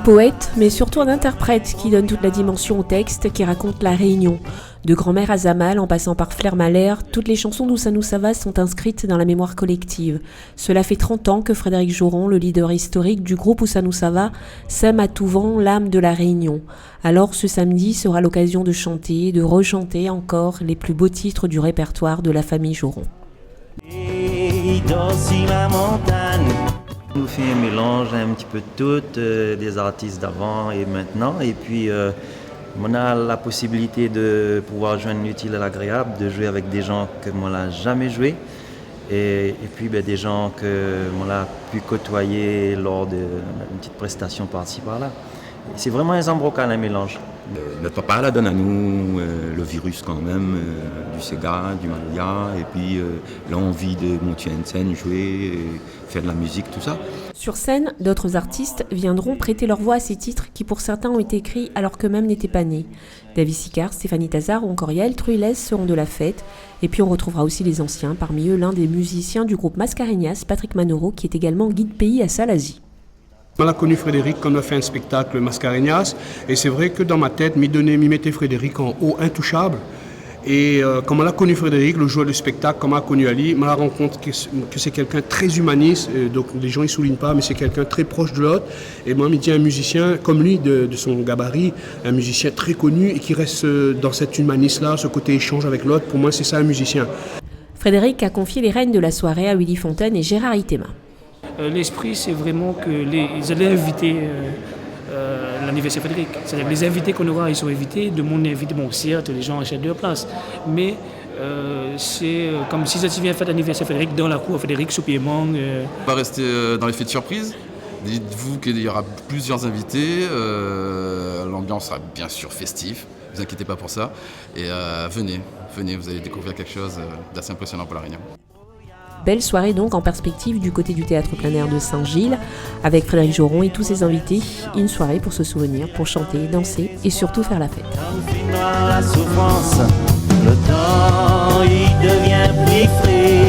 poète, mais surtout un interprète qui donne toute la dimension au texte, qui raconte la Réunion. De Grand-mère à Zamal, en passant par Flair Malher, toutes les chansons d'Oussa Noussava sont inscrites dans la mémoire collective. Cela fait 30 ans que Frédéric Joron, le leader historique du groupe Oussa Noussava, sème à tout vent l'âme de la Réunion. Alors ce samedi sera l'occasion de chanter, de rechanter encore les plus beaux titres du répertoire de la famille Joron. On nous fait un mélange un petit peu de tout, des artistes d'avant et maintenant. Et puis, on a la possibilité de pouvoir joindre l'utile à l'agréable, de jouer avec des gens que on n'a jamais joué. Et puis, des gens que on a pu côtoyer lors d'une petite prestation par-ci, par-là. Et c'est vraiment un zambrocal, un mélange. Notre papa la donne à nous le virus quand même, du Sega, du Malia, et puis l'envie de monter une scène, jouer, faire de la musique, tout ça. Sur scène, d'autres artistes viendront prêter leur voix à ces titres qui pour certains ont été écrits alors qu'eux-mêmes n'étaient pas nés. David Sicard, Stéphanie Tazard ou encore Yael Truilès seront de la fête. Et puis on retrouvera aussi les anciens, parmi eux l'un des musiciens du groupe Mascareñas, Patrick Manoro, qui est également guide pays à Salazie. On a connu Frédéric quand on a fait un spectacle Mascareñas et c'est vrai que dans ma tête, m'y mettait Frédéric en haut intouchable. Et comme on a connu Frédéric, le joueur de spectacle, comme on a connu Ali, on a rendu compte que c'est quelqu'un très humaniste, donc les gens ne soulignent pas, mais c'est quelqu'un très proche de l'autre. Et moi, il dit un musicien comme lui, de son gabarit, un musicien très connu et qui reste dans cet humanisme-là, ce côté échange avec l'autre, pour moi c'est ça un musicien. Frédéric a confié les rênes de la soirée à Willy Fontaine et Gérard Itema. L'esprit, c'est vraiment que ils allaient inviter l'anniversaire Frédéric. C'est-à-dire que les invités qu'on aura, ils sont invités. De mon invité, bon, certes, les gens achètent leur place. Mais c'est comme si ça vient faire l'anniversaire Frédéric dans la cour, Frédéric Soupierman. On va rester dans l'effet de surprise. Dites-vous qu'il y aura plusieurs invités. L'ambiance sera bien sûr festive. Ne vous inquiétez pas pour ça. Et venez, vous allez découvrir quelque chose d'assez impressionnant pour la Réunion. Belle soirée donc en perspective du côté du théâtre plein air de Saint-Gilles, avec Frédéric Joron et tous ses invités. Une soirée pour se souvenir, pour chanter, danser et surtout faire la fête. La souffrance, le temps il devient plus frais.